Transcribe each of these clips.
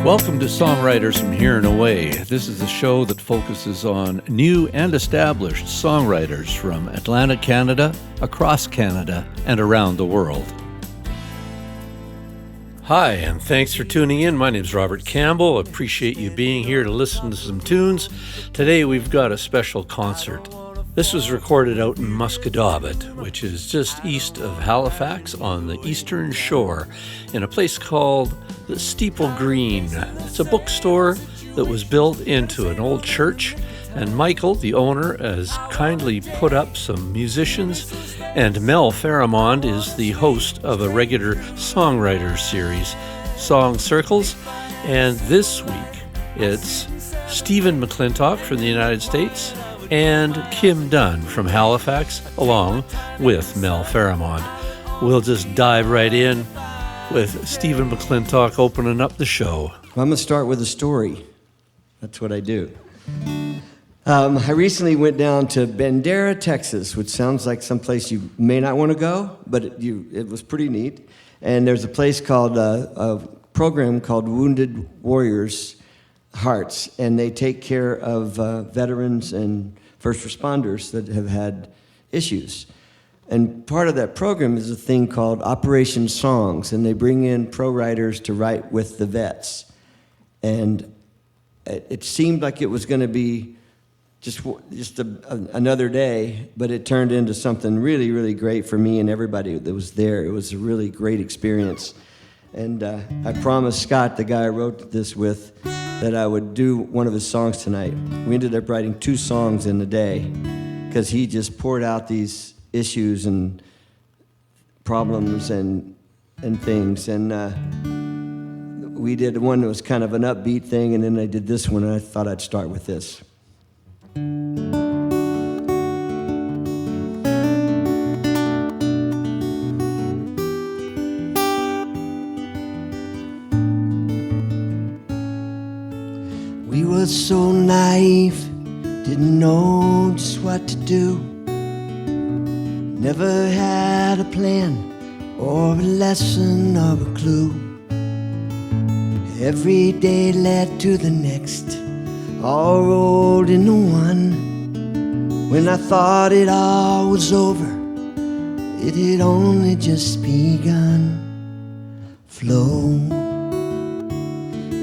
Welcome to Songwriters from Here and Away. This is a show that focuses on new and established songwriters from Atlantic Canada, across Canada, and around the world. Hi, and thanks for tuning in. My name is Robert Campbell. I appreciate you being here to listen to some tunes. Today we've got a special concert. This was recorded out in Musquodoboit, which is just east of Halifax on the eastern shore, in a place called the Steeple Green. It's a bookstore that was built into an old church, and Michael, the owner, has kindly put up some musicians, and Mel Farrimond is the host of a regular Songwriters series, Song Circles, and this week it's Stephen McClintock from the United States and Kim Dunn from Halifax, along with Mel Farrimond. We'll just dive right in with Stephen McClintock opening up the show. Well, I'm going to start with a story. That's what I do. I recently went down to Bandera, Texas, which sounds like someplace you may not want to go, but it was pretty neat. And there's a place called, a program called Wounded Warriors Hearts, and they take care of veterans and first responders that have had issues. And part of that program is a thing called Operation Songs, and they bring in pro writers to write with the vets. And it seemed like it was going to be just another day, but it turned into something really, really great for me and everybody that was there. It was a really great experience. And I promised Scott, the guy I wrote this with, that I would do one of his songs tonight. We ended up writing 2 songs in a day because he just poured out these issues and problems and things. And we did one that was kind of an upbeat thing, and then I did this one, and I thought I'd start with this. We were so naive, didn't know just what to do. Never had a plan or a lesson or a clue. Every day led to the next, all rolled into one. When I thought it all was over, it had only just begun. Flow,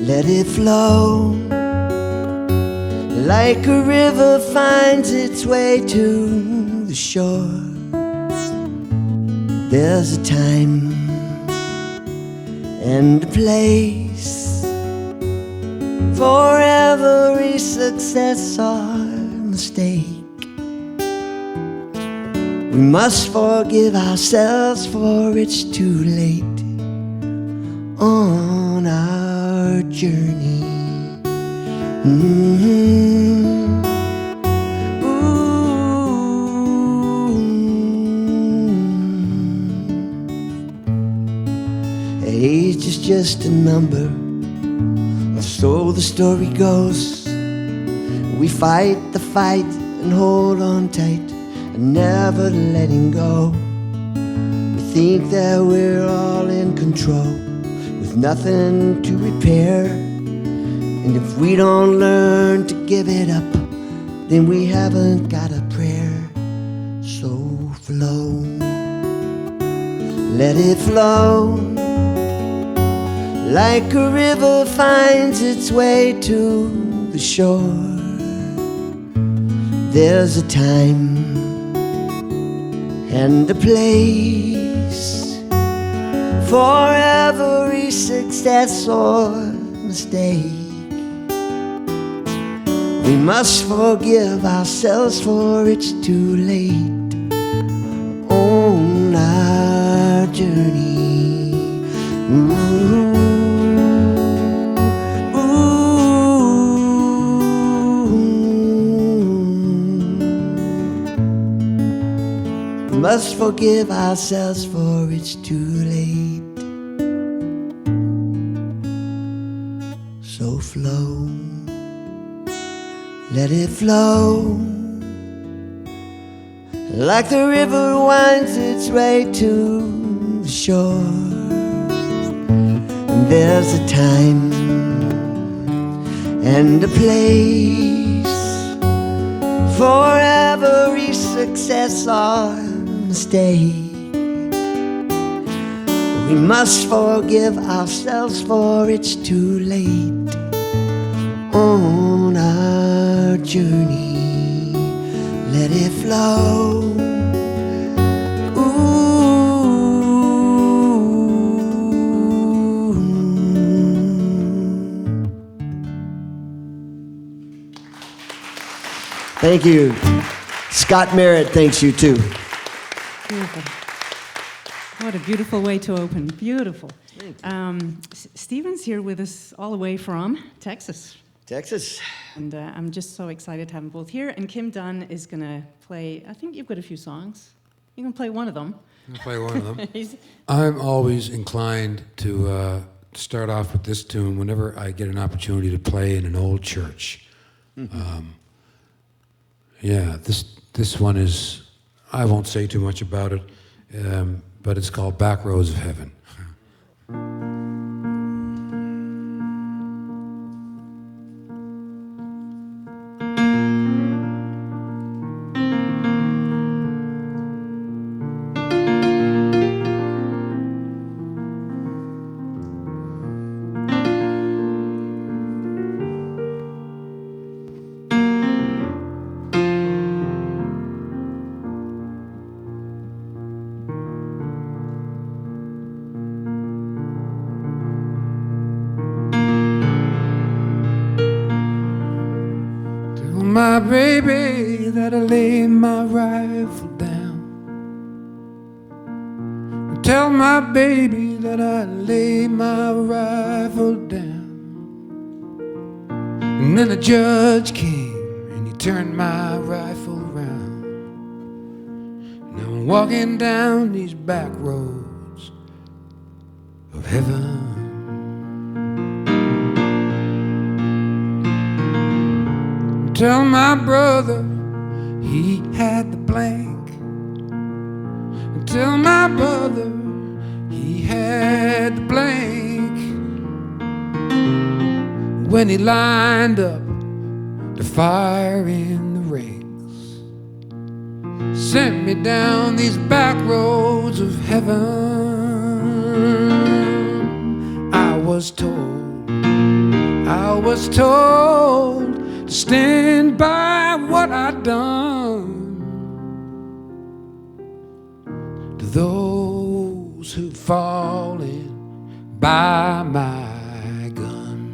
let it flow, like a river finds its way to the shore. There's a time and a place for every success or mistake. We must forgive ourselves, for it's too late on our journey. Age is just a number, or so the story goes. We fight the fight and hold on tight and never letting go. We think that we're all in control with nothing to repair. And if we don't learn to give it up, then we haven't got a prayer. So flow, let it flow, like a river finds its way to the shore. There's a time and a place for every success or mistake. We must forgive ourselves, for it's too late on our journey. Ooh. Must forgive ourselves, for it's too late. So flow, let it flow, like the river winds its way to the shore. And there's a time and a place for every success or mistake. We must forgive ourselves, for it's too late on our journey. Let it flow. Thank you. Scott Merritt thanks you too. Beautiful. What a beautiful way to open. Beautiful. Stephen's here with us all the way from Texas. Texas. And I'm just so excited to have them both here. And Kim Dunn is going to play, I think you've got a few songs. You can play one of them. I'm gonna play one of them. I'm always inclined to start off with this tune whenever I get an opportunity to play in an old church. Mm-hmm. Yeah, this one is, I won't say too much about it, but it's called Back Roads of Heaven. My baby that I lay my rifle down. Tell my baby that I lay my rifle down. And then the judge came and he turned my rifle around. Now I'm walking down these back roads of heaven. Tell my brother he had the blank. Tell my brother he had the blank. When he lined up to fire in the rings, sent me down these back roads of heaven. I was told to stand by what I'd done. To those who've fallen by my gun.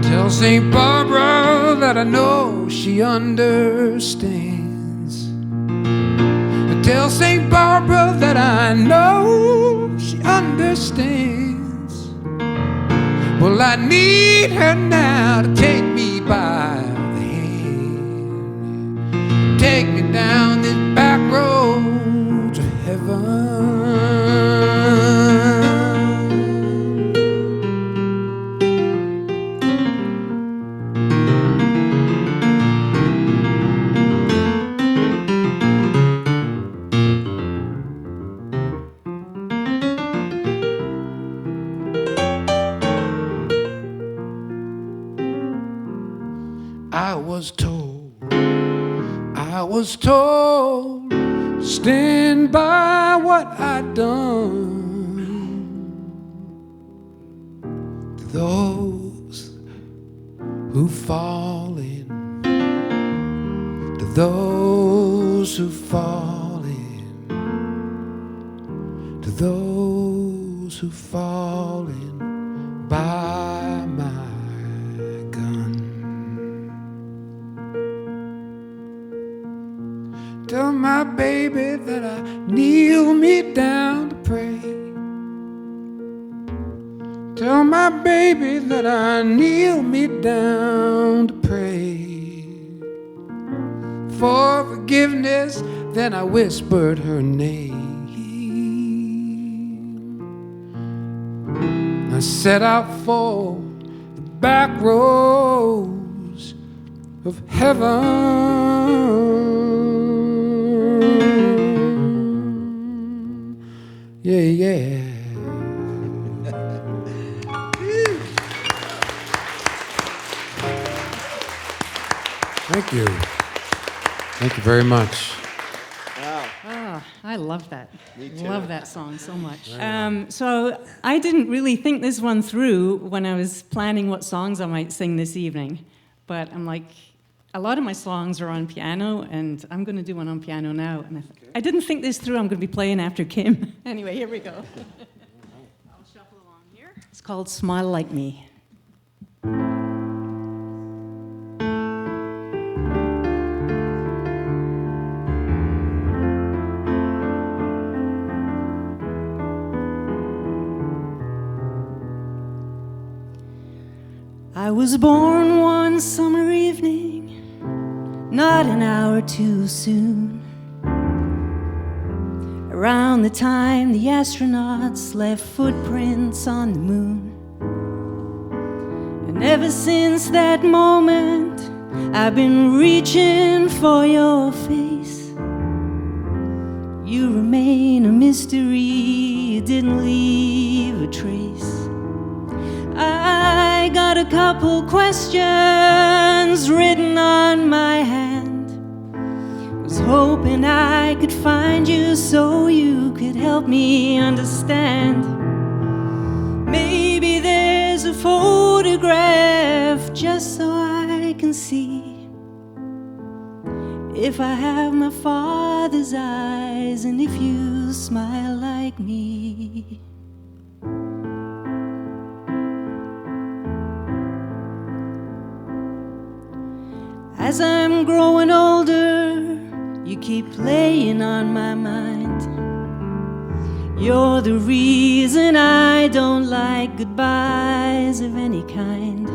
Tell St. Barbara that I know she understands. Tell St. Barbara that I know she understands. Well, I need her now to take me by the hand, take me down this back road to heaven. I was told to stand by what I'd done. To those who've fallen, to those who've fallen, to those who've fallen by my gun. Tell my baby that I kneel me down to pray. Tell my baby that I kneel me down to pray for forgiveness. Then I whispered her name. I set out for the back roads of heaven. Yeah, yeah. Thank you. Thank you very much. Oh, I love that. Me too. Love that song so much. So I didn't really think this one through when I was planning what songs I might sing this evening. But I'm like, a lot of my songs are on piano, and I'm going to do one on piano now. And I didn't think this through. I'm going to be playing after Kim. Anyway, here we go. I'll shuffle along here. It's called Smile Like Me. I was born one summer evening, not an hour too soon, around the time the astronauts left footprints on the moon. And ever since that moment, I've been reaching for your face. You remain a mystery, you didn't leave a trace. I got a couple questions written on my hand. Was hoping I could find you so you could help me understand. Maybe there's a photograph just so I can see if I have my father's eyes and if you smile like me. As I'm growing older, you keep playing on my mind. You're the reason I don't like goodbyes of any kind.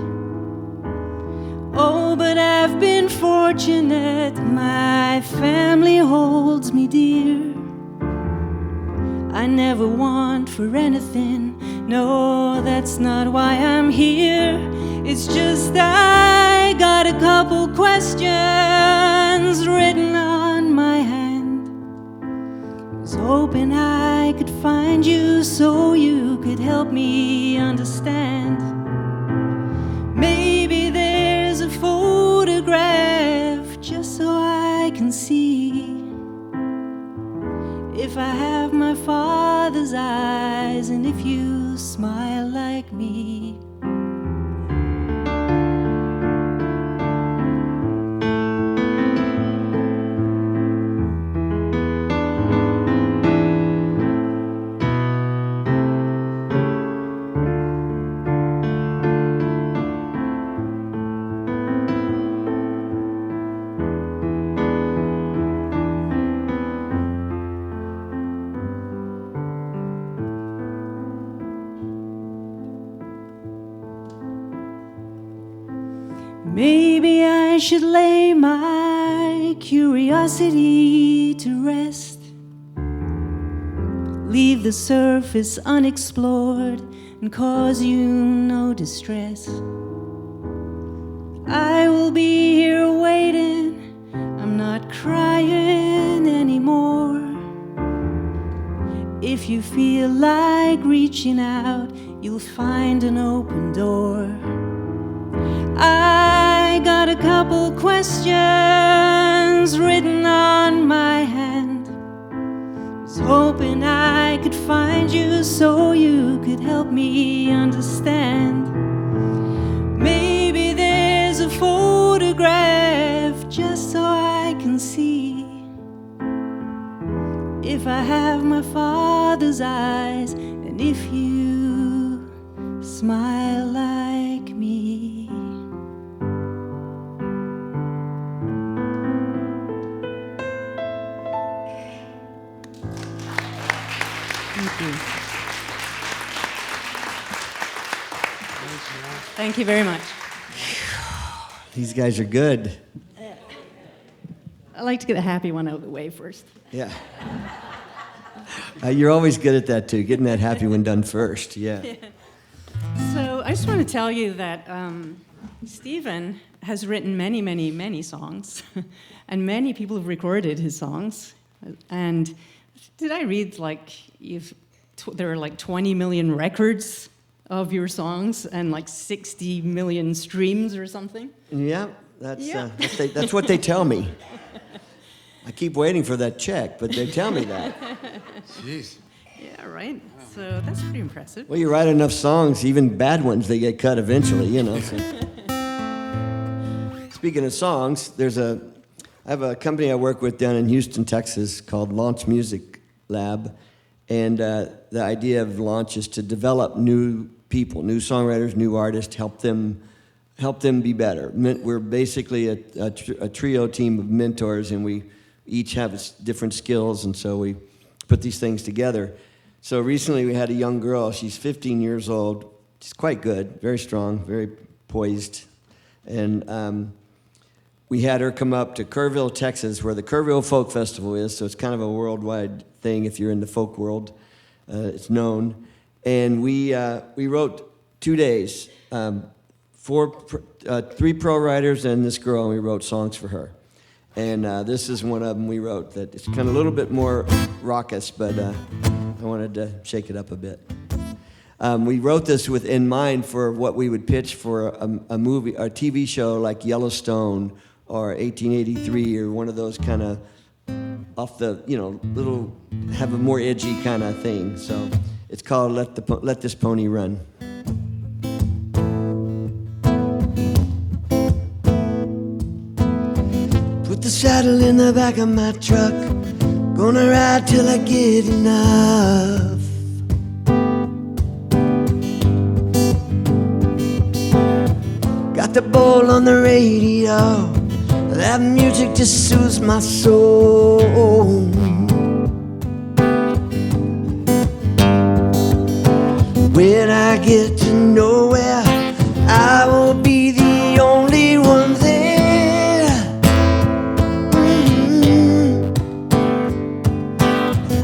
Oh, but I've been fortunate, my family holds me dear. I never want for anything, no, that's not why I'm here. It's just I got a couple questions written on my hand. Was hoping I could find you so you could help me understand. Maybe there's a photograph just so I can see if I have my father's eyes and if you smile like me. Maybe I should lay my curiosity to rest, leave the surface unexplored and cause you no distress. I will be here waiting, I'm not crying anymore. If you feel like reaching out, you'll find an open door. I got a couple questions written on my hand. Was hoping I could find you so you could help me understand. Maybe there's a photograph just so I can see if I have my father's eyes and if you smile like me. Thank you very much. These guys are good. I like to get a happy one out of the way first. Yeah. You're always good at that, too, getting that happy one done first. Yeah. So I just want to tell you that Stephen has written many, many, many songs, and many people have recorded his songs. And did I read, like, there are like 20 million records of your songs and like 60 million streams or something? Yeah. That's what they tell me. I keep waiting for that check, but they tell me that. Jeez. Yeah, right. So that's pretty impressive. Well, you write enough songs, even bad ones, they get cut eventually, you know. So. Speaking of songs, I have a company I work with down in Houston, Texas, called Launch Music Lab, and the idea of Launch is to develop new people, new songwriters, new artists, help them be better. We're basically a trio team of mentors, and we each have different skills, and so we put these things together. So recently we had a young girl. She's 15 years old. She's quite good, very strong, very poised. And we had her come up to Kerrville, Texas, where the Kerrville Folk Festival is. So it's kind of a worldwide thing if you're in the folk world. It's known. And we wrote 2 days, 3 pro writers and this girl, and we wrote songs for her. And this is one of them we wrote that it's kind of a little bit more raucous, but I wanted to shake it up a bit. We wrote this in mind for what we would pitch for a movie, a TV show like Yellowstone or 1883 or one of those kind of off the, little, have a more edgy kind of thing. So it's called Let This Pony Run. Put the saddle in the back of my truck, gonna ride till I get enough. Got the bowl on the radio, that music just soothes my soul. When I get to nowhere, I will be the only one there.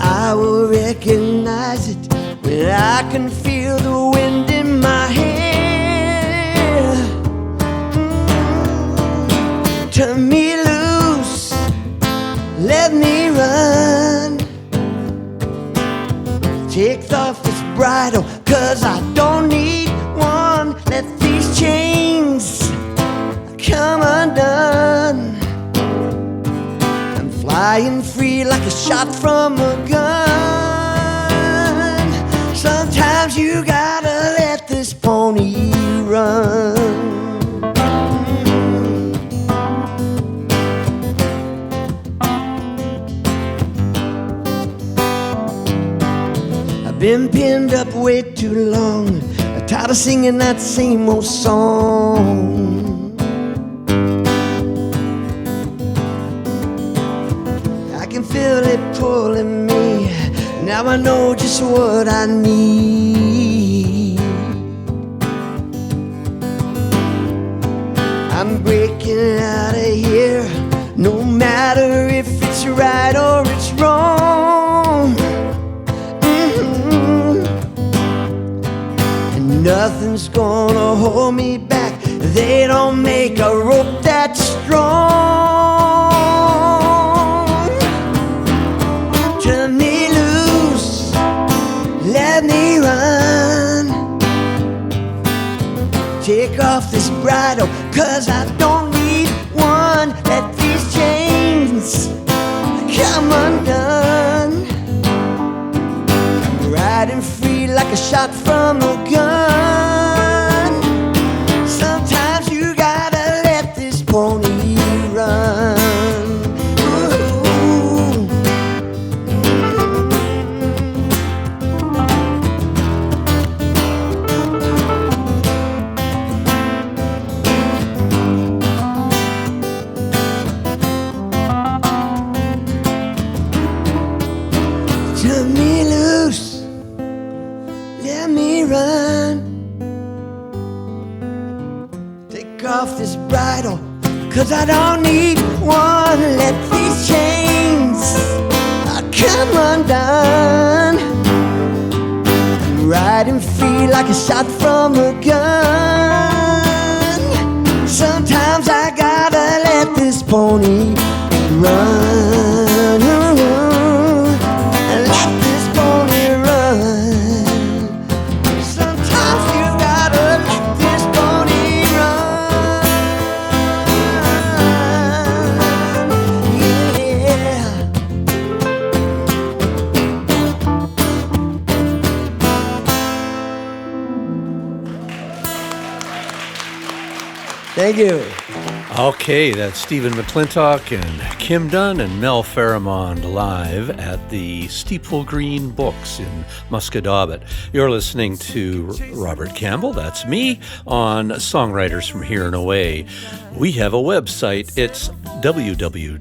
I will recognize it when I can feel the wind in my hair. Turn me loose, let me run. Take off this bridle, 'cause I don't need one. Let these chains come undone. I'm flying free like a shot from a gun. Sometimes you gotta let this pony run. Been pinned up way too long, tired of singing that same old song. I can feel it pulling me, now I know just what I need. I'm breaking out of here, no matter if it's right or it's wrong. Nothing's gonna hold me back. They don't make a rope that strong. Turn me loose, let me run. Take off this bridle, 'cause I don't need one. Let these chains come undone. I'm riding free like a shot from a gun. Sometimes you gotta let this pony run. Ooh. Turn me loose, let me run. Take off this bridle, 'cause I don't need one. Let these chains come undone. I'm riding free like a shot from a gun. Sometimes I gotta let this pony run. Let this pony run. Sometimes you gotta let this pony run. Thank you. Okay, that's Stephen McClintock and Kim Dunn and Mel Farrimond live at the Steeple Green Books in Muscadabat. You're listening to Robert Campbell, that's me, on Songwriters from Here and Away. We have a website. It's www.sfhaa.ca,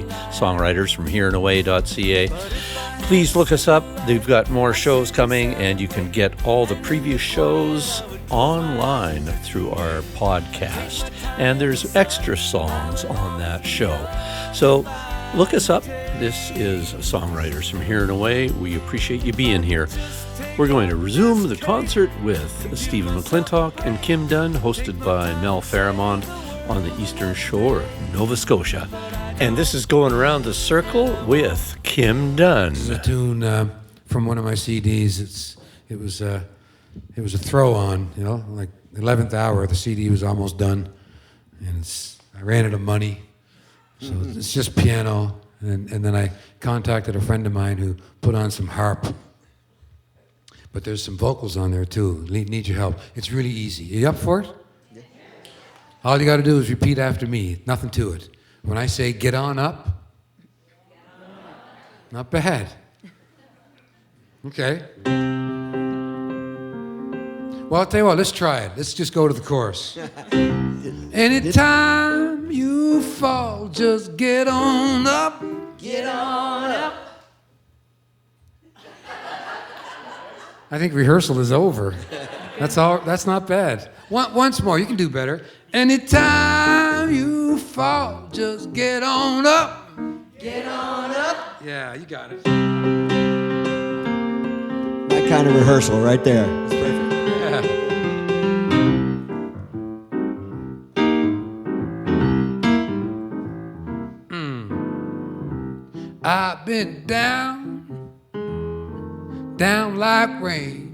songwritersfromhereandaway.ca. Please look us up. They've got more shows coming, and you can get all the previous shows online through our podcast. And there's extra songs on that show. So look us up. This is Songwriters from Here and Away. We appreciate you being here. We're going to resume the concert with Stephen McClintock and Kim Dunn, hosted by Mel Farrimond on the eastern shore of Nova Scotia. And this is Going Around the Circle with Kim Dunn. This is a tune from one of my CDs. It was a throw-on, like the 11th hour. The CD was almost done, and I ran out of money, so it's just piano. And then I contacted a friend of mine who put on some harp, but there's some vocals on there too. Need your help. It's really easy. Are you up for it? Yeah. All you got to do is repeat after me. Nothing to it. When I say get on up, not bad. Okay. Well, I'll tell you what, let's try it. Let's just go to the chorus. Anytime you fall, just get on up. Get on up. I think rehearsal is over. That's all. That's not bad. Once more, you can do better. Anytime you fall, just get on up. Get on up. Yeah, you got it. My kind of rehearsal right there. It's perfect. Yeah. I've been down like rain.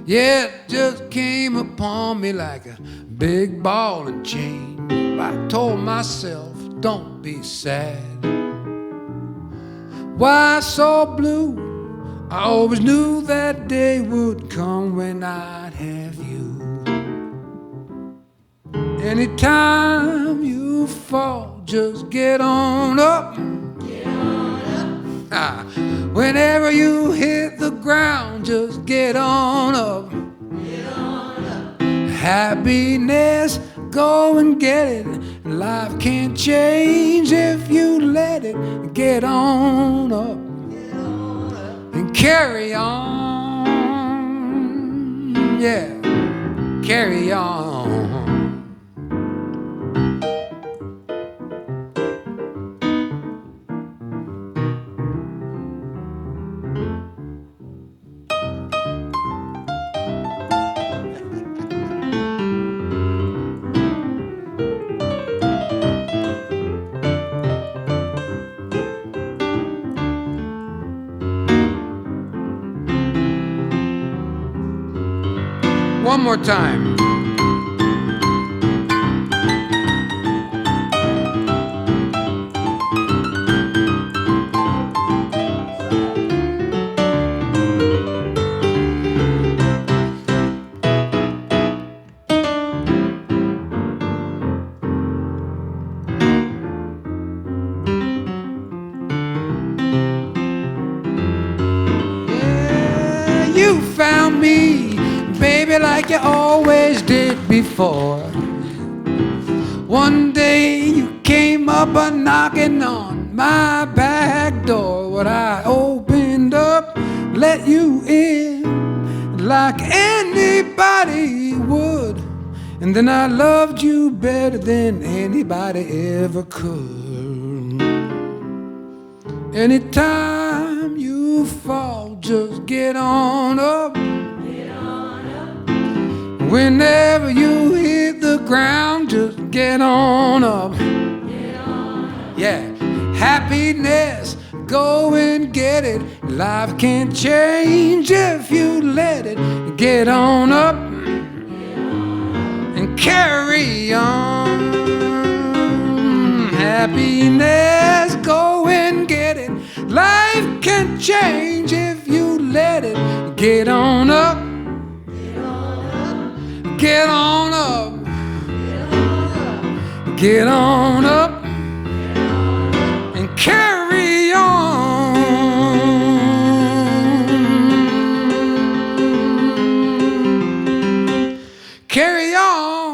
Yeah, it just came upon me like a big ball and chain. I told myself, don't be sad. Why so blue? I always knew that day would come when I'd have you. Anytime you fall, just get on up. Get on up. Whenever you hit the ground, just get on up. Get on up. Happiness, go and get it. Life can't change if you let it. Get on up. Get on up. And carry on. Yeah, carry on. One more time. Yeah, you found me, baby, like you always did before. One day you came up a knocking on my back door. What I opened up, let you in like anybody would. And then I loved you better than anybody ever could. Anytime you fall, just get on up. Whenever you hit the ground, just get on up. Yeah, happiness, go and get it. Life can't change if you let it. Get on up and carry on. Happiness, go and get it. Life can't change if you let it. Get on up. Get on up. Get on up and carry on. Carry on.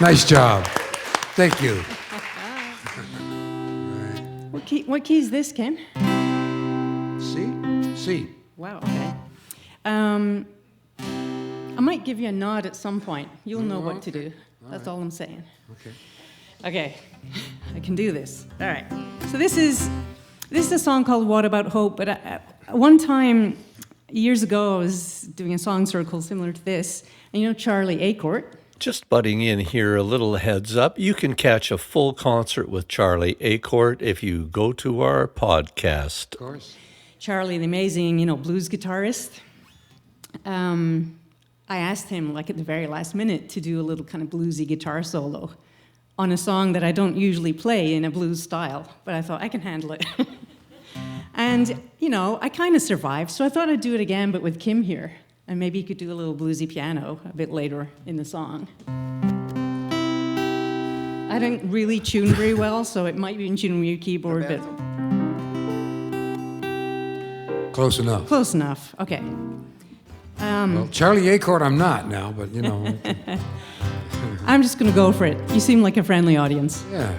Nice job. Thank you. What key is this, Ken? C. Wow, okay. I might give you a nod at some point. You'll know what to do. That's all I'm saying. Okay, I can do this. All right. So this is a song called What About Hope, but one time, years ago, I was doing a song circle similar to this, and you know Charlie Acortt? Just butting in here, a little heads up. You can catch a full concert with Charlie Acortt if you go to our podcast. Of course. Charlie, the amazing, blues guitarist. I asked him, like at the very last minute, to do a little kind of bluesy guitar solo on a song that I don't usually play in a blues style, but I thought I can handle it. And, I kind of survived, so I thought I'd do it again, but with Kim here. And maybe you could do a little bluesy piano a bit later in the song. I don't really tune very well, so it might be in tune with your keyboard, but... Close enough. Close enough, okay. Well, Charlie Acortt I'm not now, but I'm just going to go for it. You seem like a friendly audience. Yeah.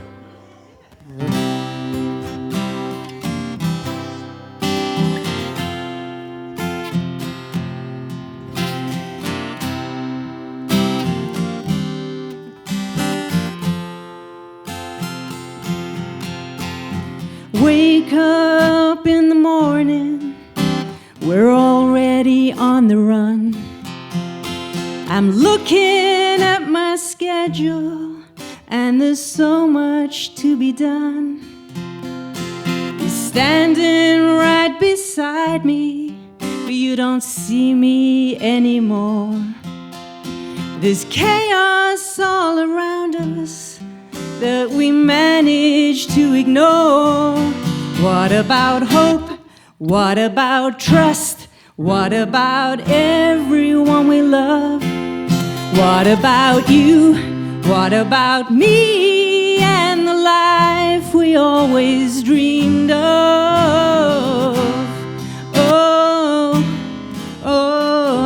Wake up in the morning, we're already on the run. I'm looking at my schedule, and there's so much to be done. You're standing right beside me, but you don't see me anymore. There's chaos all around us that we manage to ignore. What about hope? What about trust? What about everyone we love? What about you? What about me and the life we always dreamed of? Oh,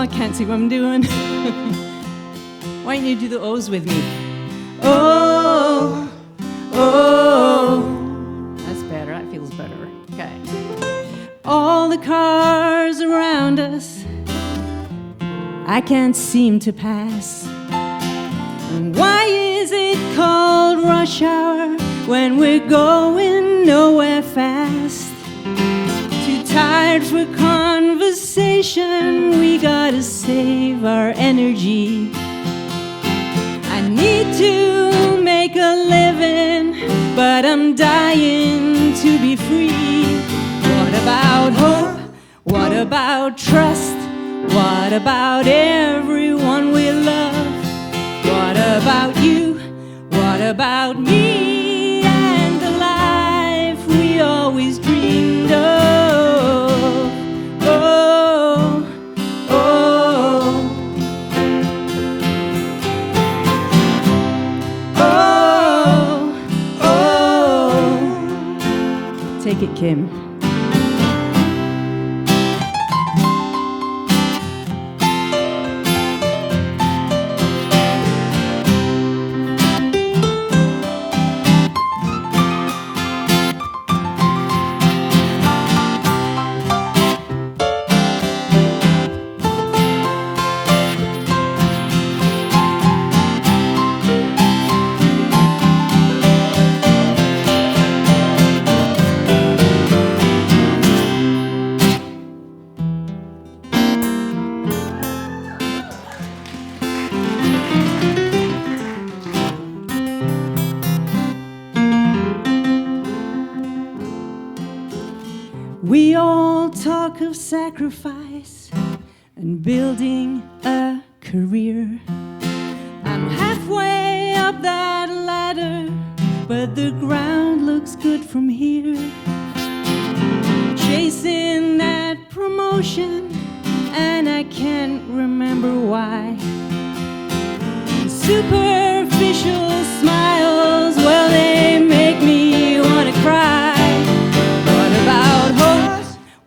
I can't see what I'm doing. Why don't you do the O's with me? Oh, that's better, that feels better. Okay. All the cars around us, I can't seem to pass. And why is it called rush hour when we're going nowhere fast? Too tired for conversation, we gotta save our energy. I need to make a living, but I'm dying to be free. What about hope? What about trust? What about everyone we love? What about you? What about me and the life we always dreamed of? Oh, oh. Take it, Kim. We all talk of sacrifice and building a career. I'm halfway up that ladder, but the ground looks good from here. Chasing that promotion, and I can't remember why. Superficial smiles, well, they make me want to cry. What about hope?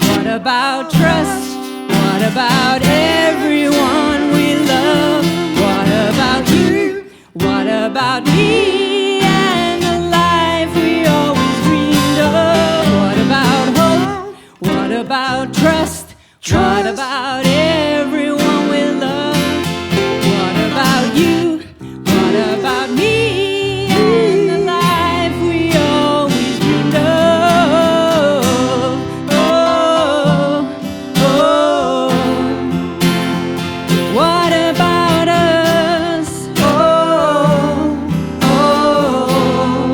What about trust? What about everyone we love? What about you? What about me and the life we always dreamed of? What about hope? What about trust? What about everyone we love? What about you? What about me and the life we always dreamed of? Oh, oh. What about us? Oh, oh.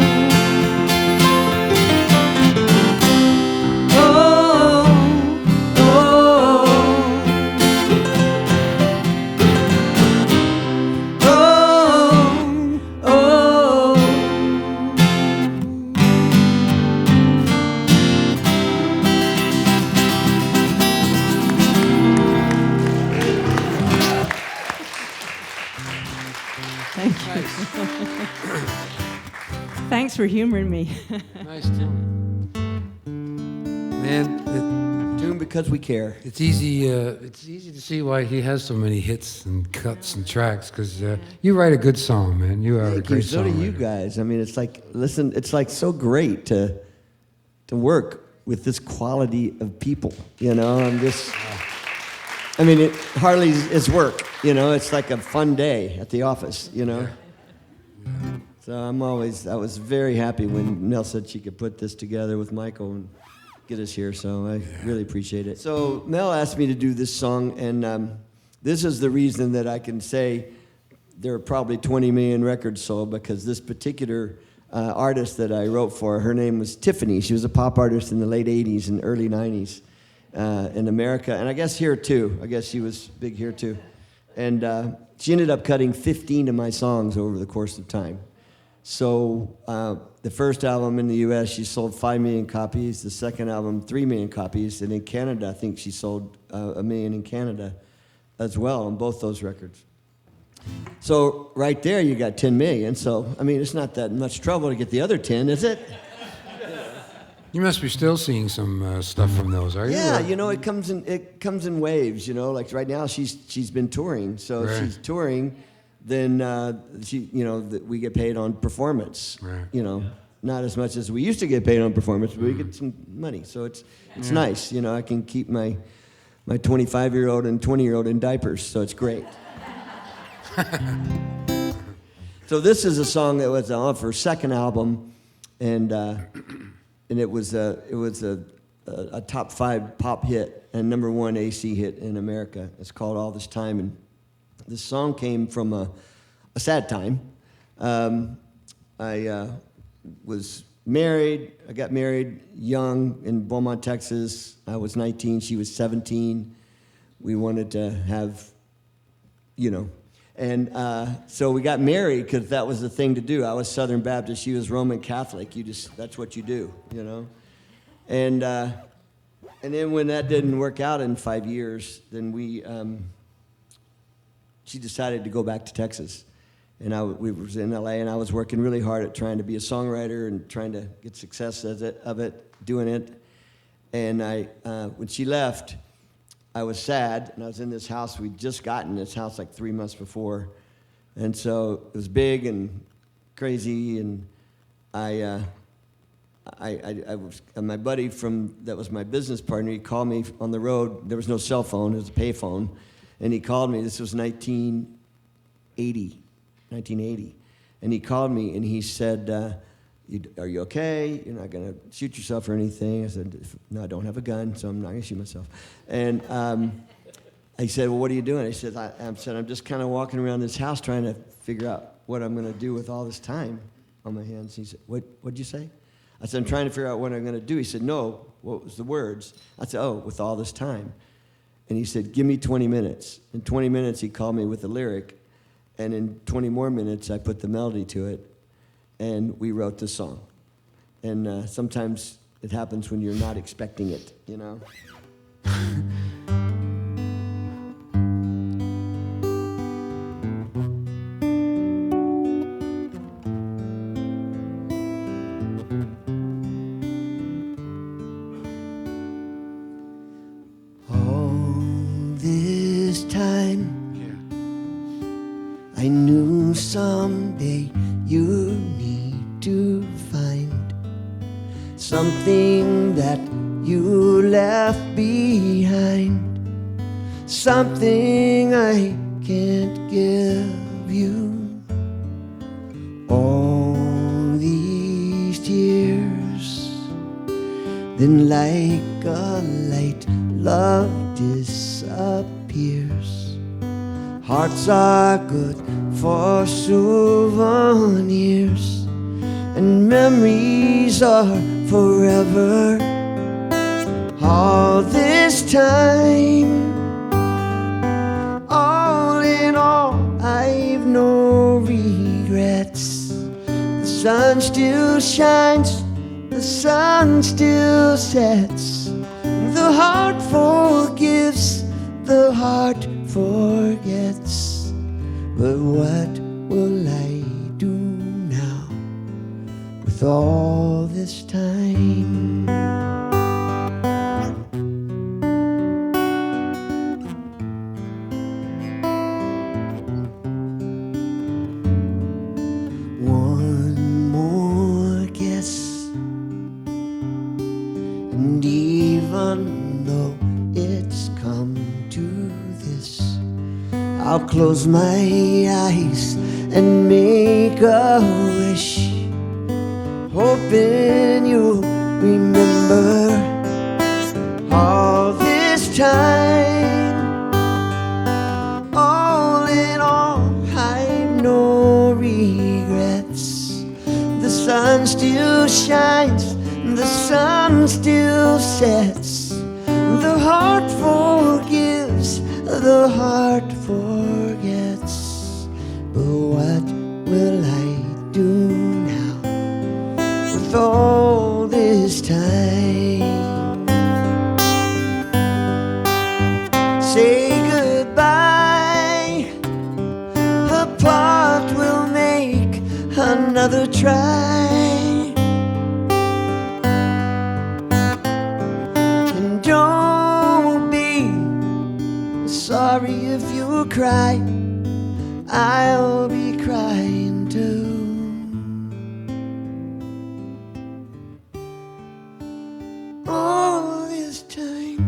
Oh, Thank you. Thanks for humoring me. Nice tune. Man, Tune because we care. it's easy to see why he has so many hits and cuts and tracks, because you write a good song, man. You are a Thank you. great So do you songwriter. guys. I mean, it's like, listen, it's like so great to work with this quality of people. You know, I mean, it hardly is work. You know, it's like a fun day at the office. You know. So I was very happy when Mel said she could put this together with Michael and get us here. So I really appreciate it. So Mel asked me to do this song, and this is the reason that I can say there are probably 20 million records sold, because this particular artist that I wrote for, her name was Tiffany. She was a pop artist in the late 80s and early 90s in America, and I guess here too. I guess she was big here too. And she ended up cutting 15 of my songs over the course of time. So the first album in the U.S., she sold 5 million copies. The second album, 3 million copies. And in Canada, I think she sold 1 million in Canada as well on both those records. So right there, you got 10 million. So, I mean, it's not that much trouble to get the other 10, is it? You must be still seeing some stuff from those, are you? Yeah, Or- you know, it comes in waves. You know, like right now she's been touring, so if Right. she's touring, then we get paid on performance. Right. You know, not as much as we used to get paid on performance, but we get some money, so it's nice. You know, I can keep my 25-year-old and 20-year-old in diapers, so it's great. So this is a song that was off her second album, and it was a top 5 pop hit and #1 AC hit in America. It's called All This Time, and this song came from a sad time. I was married. I got married young in Beaumont, Texas. I was 19. She was 17. We wanted to have, you know. And so we got married because that was the thing to do. I was Southern Baptist. She was Roman Catholic. That's what you do, you know. And then when that didn't work out in 5 years, then she decided to go back to Texas. And we was in LA, and I was working really hard at trying to be a songwriter and trying to get success of it, doing it. And when she left, I was sad, and I was in this house. We'd just gotten this house like 3 months before. And so it was big and crazy, and I was, and my buddy that was my business partner, he called me on the road. There was no cell phone, it was a pay phone. And he called me, this was 1980. And he called me and he said, are you okay? You're not gonna shoot yourself or anything? I said, no, I don't have a gun, so I'm not gonna shoot myself. And he said, well, what are you doing? I said, I'm just kind of walking around this house trying to figure out what I'm gonna do with all this time on my hands. He said, what'd you say? I said, I'm trying to figure out what I'm gonna do. He said, no, what was the words? I said, oh, with all this time. And he said, give me 20 minutes. In 20 minutes, he called me with a lyric. And in 20 more minutes, I put the melody to it, and we wrote the song. And sometimes it happens when you're not expecting it, you know? I knew someday you'd need to find something that you left behind, something I can't give you. All these years, then like a light, love disappears. Hearts are good for souvenirs, and memories are forever. All this time, all in all, I've no regrets. The sun still shines, the sun still sets. The heart forgives, the heart forgets. But what will I do now with all this time? One more guess, and even though it's come to this, I'll close my eyes and make a wish, hoping you'll remember all this time. All in all, I've no regrets. The sun still shines, the sun still sets. The heart forgives, the heart forgets. But what will I do now with all this time? Say goodbye, apart we'll make another try. And don't be sorry if you cry, I'll be crying too. All this time,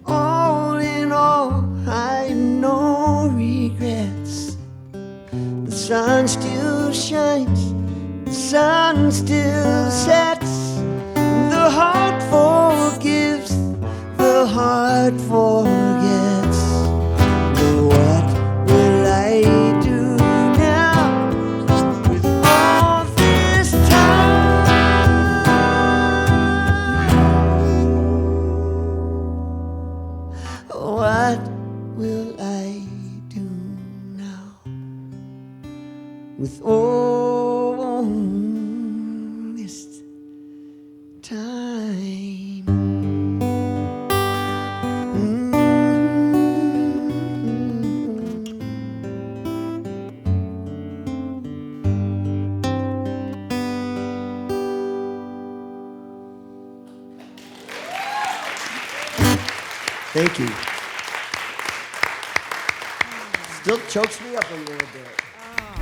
all in all, I've no regrets. The sun still shines, the sun still sets. The heart forgives, the heart forgets. But what will I do now with all this time? What will I do now with all this time? Thank you. Still chokes me up a little bit.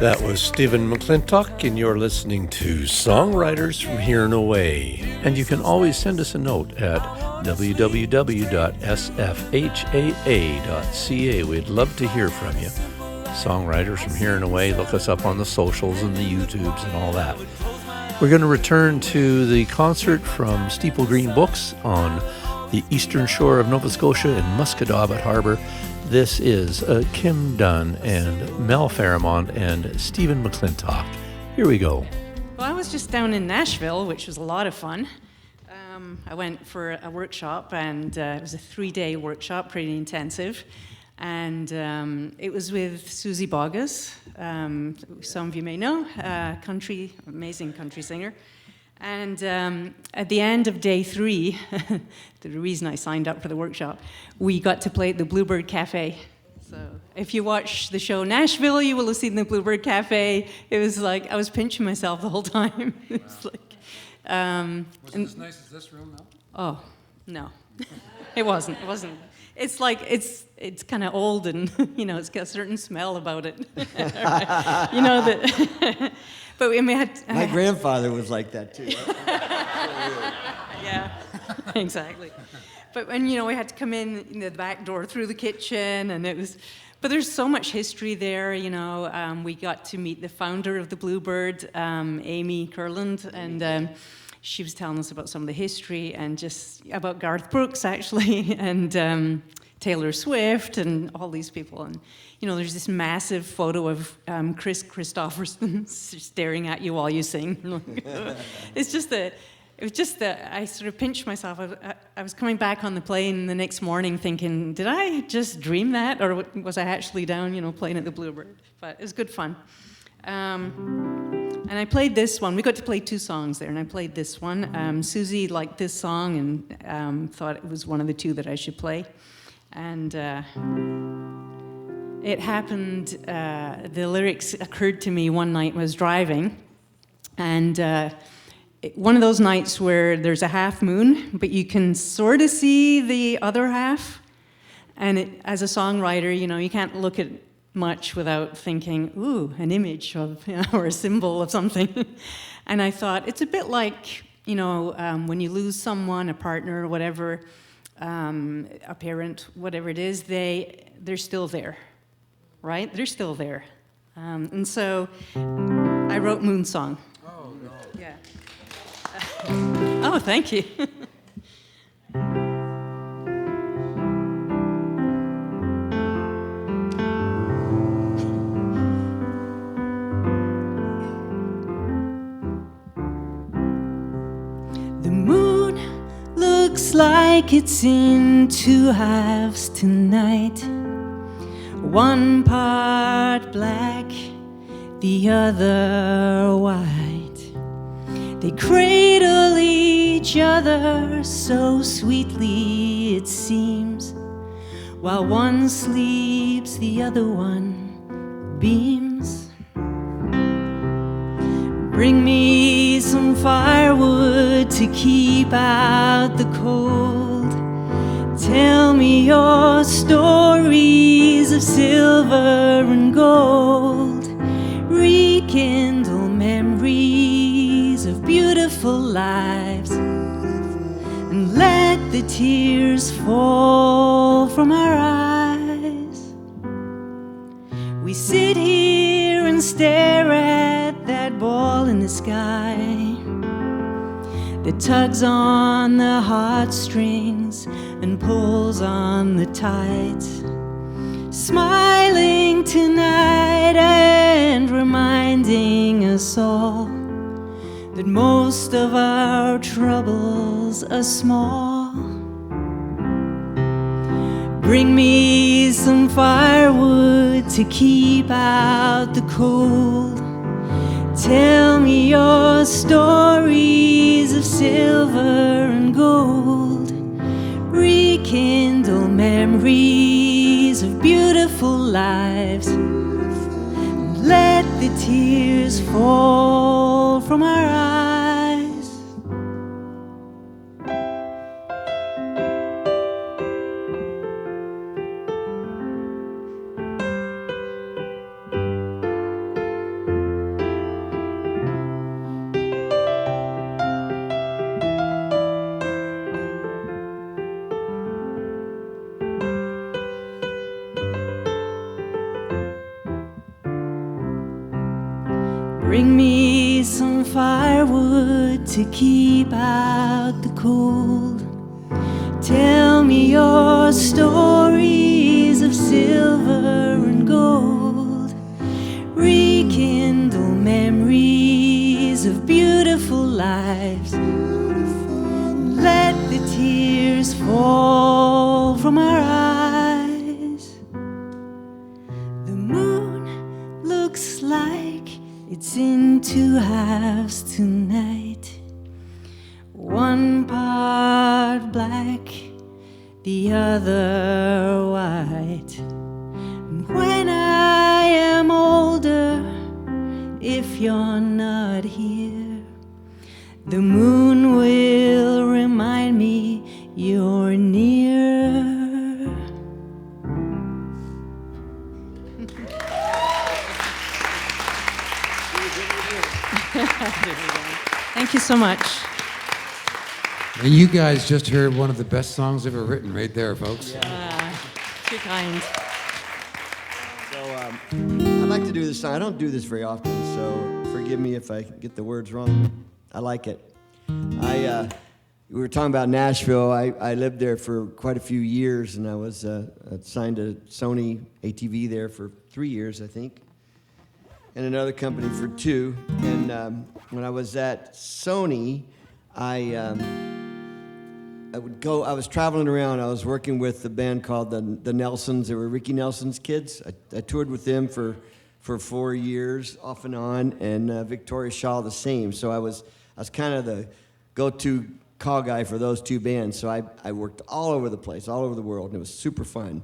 That was Stephen McClintock, and you're listening to Songwriters from Here and Away. And you can always send us a note at www.sfhaa.ca. We'd love to hear from you. Songwriters from Here and Away. Look us up on the socials and the YouTubes and all that. We're going to return to the concert from Steeple Green Books on the eastern shore of Nova Scotia in Musquodoboit Harbor. This is Kim Dunn and Mel Farrimond and Stephen McClintock. Here we go. Well, I was just down in Nashville, which was a lot of fun. I went for a workshop, and it was a 3-day workshop, pretty intensive. And it was with Susie Boggess, some of you may know, amazing country singer. And at the end of day 3, the reason I signed up for the workshop, we got to play at the Bluebird Cafe. So if you watch the show Nashville, you will have seen the Bluebird Cafe. It was like, I was pinching myself the whole time. It's like, Was it as nice as this room now? oh, no. It wasn't. It's like, it's kind of old and, it's got a certain smell about it. That... But we had... My grandfather was like that, too. Yeah, exactly. But when, we had to come in the back door through the kitchen, and it was... But there's so much history there, We got to meet the founder of the Bluebird, Amy Kurland, and she was telling us about some of the history and just about Garth Brooks, actually, and Taylor Swift and all these people. And, there's this massive photo of Chris Christopherson staring at you while you sing. It was just that I sort of pinched myself. I was coming back on the plane the next morning thinking, did I just dream that? Or was I actually down, playing at the Bluebird? But it was good fun. And I played this one. We got to play 2 songs there, and I played this one. Susie liked this song and thought it was one of the 2 that I should play. And it happened, the lyrics occurred to me one night when I was driving. And one of those nights where there's a half moon, but you can sort of see the other half. And as a songwriter, you can't look at much without thinking, ooh, an image of, or a symbol of something. And I thought, it's a bit like, when you lose someone, a partner or whatever, a parent, whatever it is, they're still there, right? They're still there. And so I wrote Moon Song. Oh, no. Yeah. Oh, thank you. The moon looks like it's in 2 halves tonight. One part black, the other white. They cradle each other so sweetly, it seems. While one sleeps, the other one beams. Bring me some firewood to keep out the cold. Tell me your stories of silver and gold. Rekindle memories of beautiful lives, and let the tears fall from our eyes. We sit here and stare at that ball in the sky that tugs on the heartstrings and pulls on the tides, smiling tonight and reminding us all that most of our troubles are small. Bring me some firewood to keep out the cold. Tell me your stories of silver and gold. Rekindle memories of beautiful lives. Let the tears fall from our eyes. Bring me some firewood to keep out the cold. Tell me your stories of silver and gold. Rekindle memories of beautiful lives. Let the tears fall from our eyes. two halves tonight, one part black, the other white. And when I am older, if you're not here, the moon will remind me you're near. Thank you so much. And you guys just heard one of the best songs ever written right there, folks. Too kind. So I'd like to do this song. I don't do this very often, so forgive me if I get the words wrong. I like it. We were talking about Nashville. I lived there for quite a few years, and I was signed to Sony ATV there for 3 years, I think, and another company for 2. And when I was at Sony, I would go. I was traveling around. I was working with a band called the Nelsons. They were Ricky Nelson's kids. I toured with them for 4 years, off and on, and Victoria Shaw the same. So I was kind of the go-to call guy for those 2 bands. So I worked all over the place, all over the world, and it was super fun.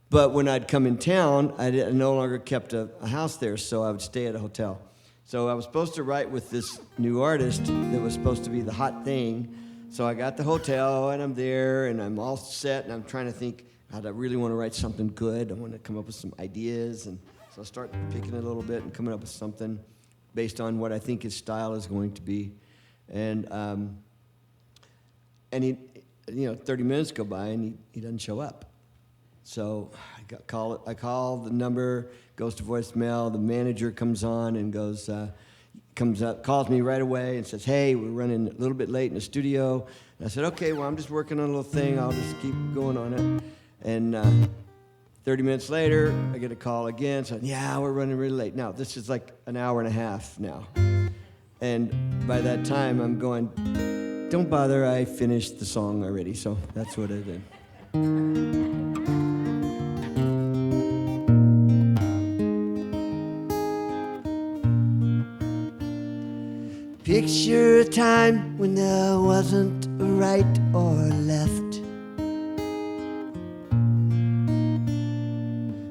But when I'd come in town, I no longer kept a house there, so I would stay at a hotel. So I was supposed to write with this new artist that was supposed to be the hot thing. So I got the hotel, and I'm there, and I'm all set, and I'm trying to think, God, I really want to write something good. I want to come up with some ideas, and so I start picking it a little bit and coming up with something based on what I think his style is going to be. And he, 30 minutes go by, and he doesn't show up. So I call the number, goes to voicemail. The manager comes on and comes up, calls me right away and says, "Hey, we're running a little bit late in the studio." And I said, "Okay, well, I'm just working on a little thing. I'll just keep going on it." And 30 minutes later, I get a call again. So, "Yeah, we're running really late." Now, this is like an hour and a half now. And by that time, I'm going, "Don't bother, I finished the song already." So that's what I did. Picture a time when there wasn't a right or left,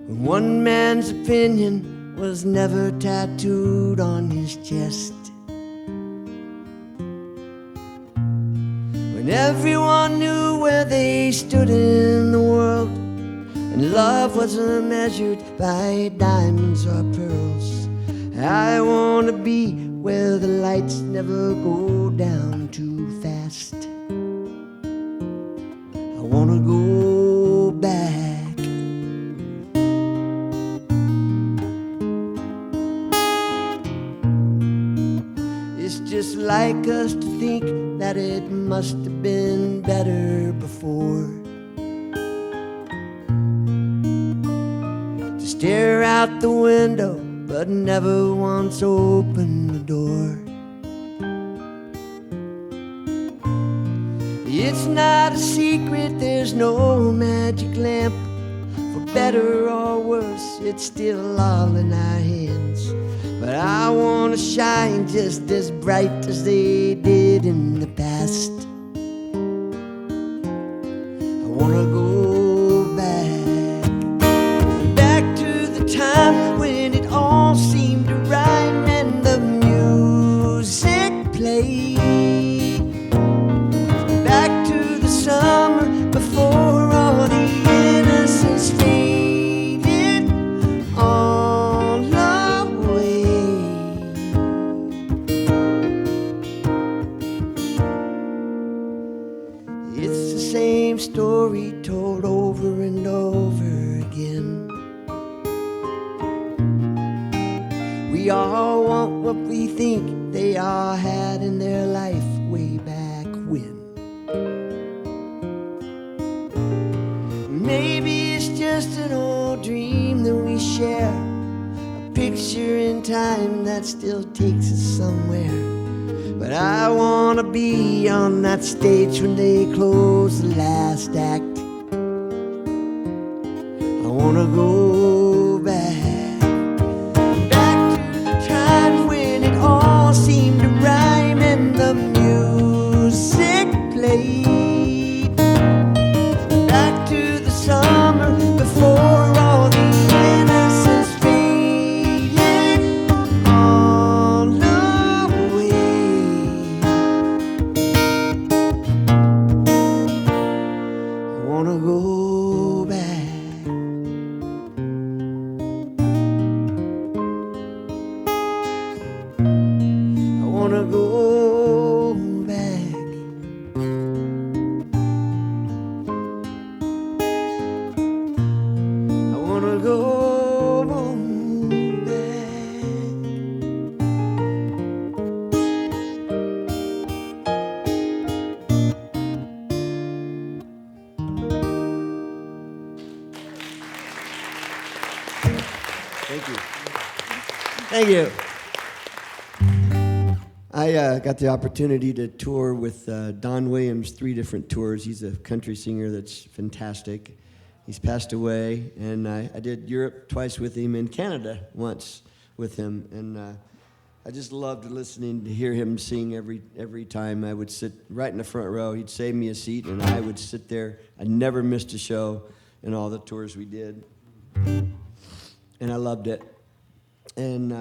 when one man's opinion was never tattooed on his chest, when everyone knew where they stood in the world, and love wasn't measured by diamonds or pearls. I want to be where the lights never go down too fast. I want to go back. It's just like us to think that it must have been better before, to stare out the window but never once opened the door. It's not a secret, there's no magic lamp. For better or worse, it's still all in our hands. But I want to shine just as bright as they did in the past. I want to go back to the time when it all seemed to rhyme and the music played. Back to the summer before all the innocence faded all away. It's the same story told over and over again. We all want what we think they all had in their life way back when. Maybe it's just an old dream that we share, a picture in time that still takes us somewhere. But I want to be on that stage when they close the last act. I want to go back to the time when it all wanna go back. I wanna go back. I wanna go back. Thank you. Thank you. I got the opportunity to tour with Don Williams 3 different tours. He's a country singer that's fantastic. He's passed away, and I did Europe twice with him and Canada once with him, and I just loved listening to hear him sing every time. I would sit right in the front row. He'd save me a seat, and I would sit there. I never missed a show in all the tours we did, and I loved it. And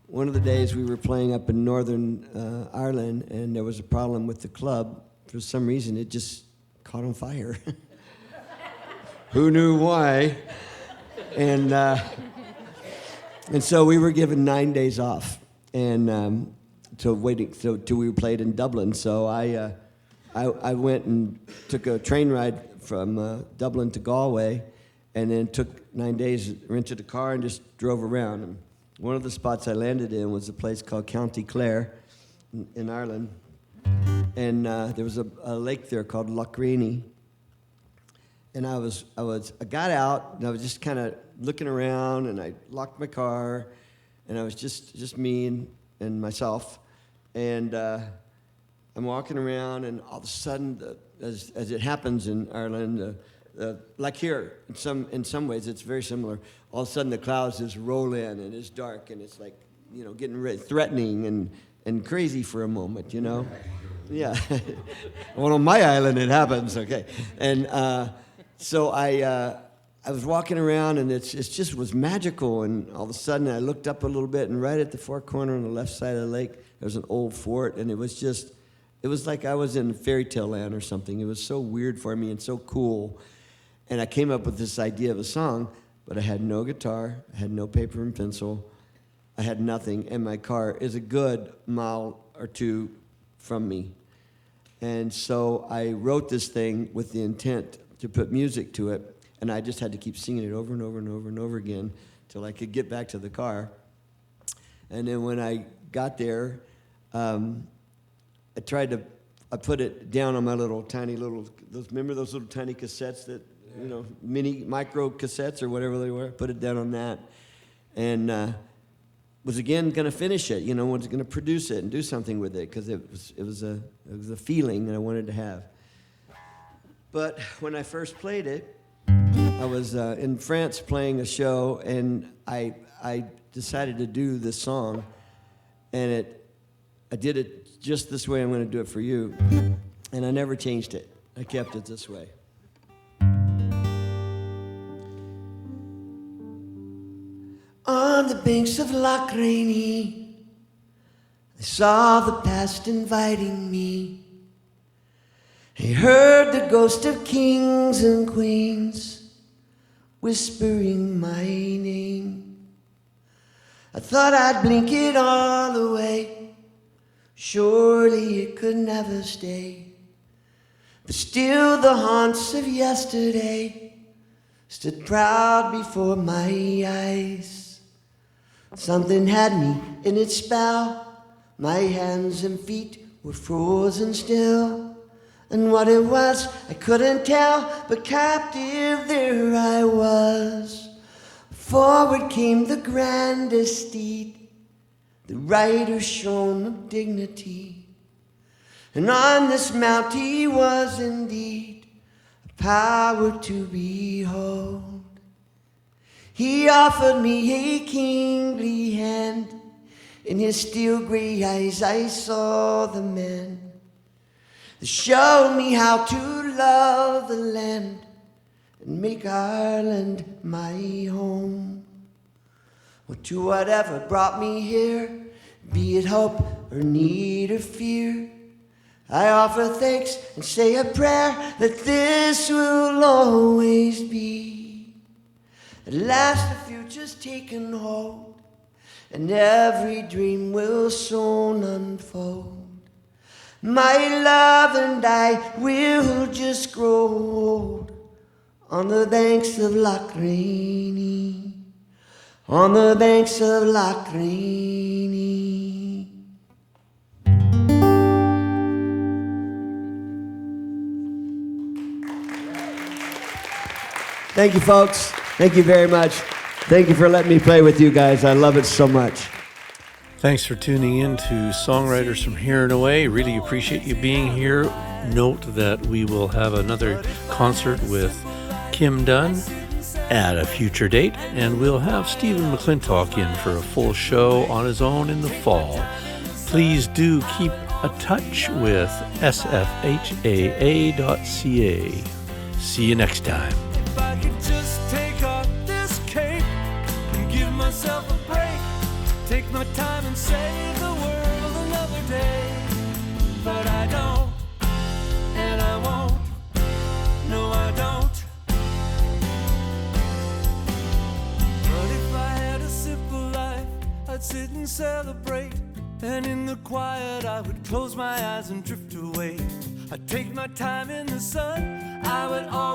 one of the days we were playing up in Northern Ireland, and there was a problem with the club. For some reason, it just caught on fire. Who knew why? And so we were given 9 days off, and till we played in Dublin. So I went and took a train ride from Dublin to Galway, and then took 9 days, rented a car, and just drove around. And one of the spots I landed in was a place called County Clare in Ireland. And there was a lake there called Loch Rainey. And I got out, and I was just kind of looking around, and I locked my car, and I was just me and myself. And I'm walking around, and all of a sudden, as it happens in Ireland, like here, in some ways, it's very similar. All of a sudden, the clouds just roll in, and it's dark, and it's like, getting threatening and crazy for a moment, Yeah. Well, on my island, it happens. Okay, and so I was walking around, and it just was magical. And all of a sudden, I looked up a little bit, and right at the far corner on the left side of the lake, there was an old fort, and it was like I was in fairy tale land or something. It was so weird for me and so cool. And I came up with this idea of a song, but I had no guitar, I had no paper and pencil, I had nothing, and my car is a good mile or two from me. And so I wrote this thing with the intent to put music to it, and I just had to keep singing it over and over and over and over again till I could get back to the car. And then when I got there, I put it down on my remember those little tiny cassettes that, mini micro cassettes or whatever they were? Put it down on that, and was again going to finish it. Was going to produce it and do something with it, because it was a feeling that I wanted to have. But when I first played it, I was in France playing a show, and I decided to do this song, and I did it just this way. I'm going to do it for you, and I never changed it. I kept it this way. On the banks of Loch Rainey, I saw the past inviting me. I heard the ghost of kings and queens whispering my name. I thought I'd blink it all away. Surely it could never stay. But still the haunts of yesterday stood proud before my eyes. Something had me in its spell. My hands and feet were frozen still. And what it was, I couldn't tell, but captive there I was. Forward came the grandest steed, the rider shone of dignity. And on this mount he was indeed a power to behold. He offered me a kingly hand. In his steel gray eyes I saw the man that showed me how to love the land and make Ireland my home. Well, to whatever brought me here, be it hope or need or fear, I offer thanks and say a prayer that this will always be. At last the future's taken hold, and every dream will soon unfold. My love and I will just grow old on the banks of Loch Rainy, on the banks of Loch Rainy. Thank you, folks. Thank you very much. Thank you for letting me play with you guys. I love it so much. Thanks for tuning in to Songwriters from Here and Away. Really appreciate you being here. Note that we will have another concert with Kim Dunn at a future date, and we'll have Stephen McClintock in for a full show on his own in the fall. Please do keep a touch with sfhaa.ca. See you next time. If I could just take off this cape and give myself a break, take my time and save the world another day. But I don't, and I won't, no I don't. But if I had a simple life, I'd sit and celebrate, and in the quiet I would close my eyes and drift away. I'd take my time in the sun, I would always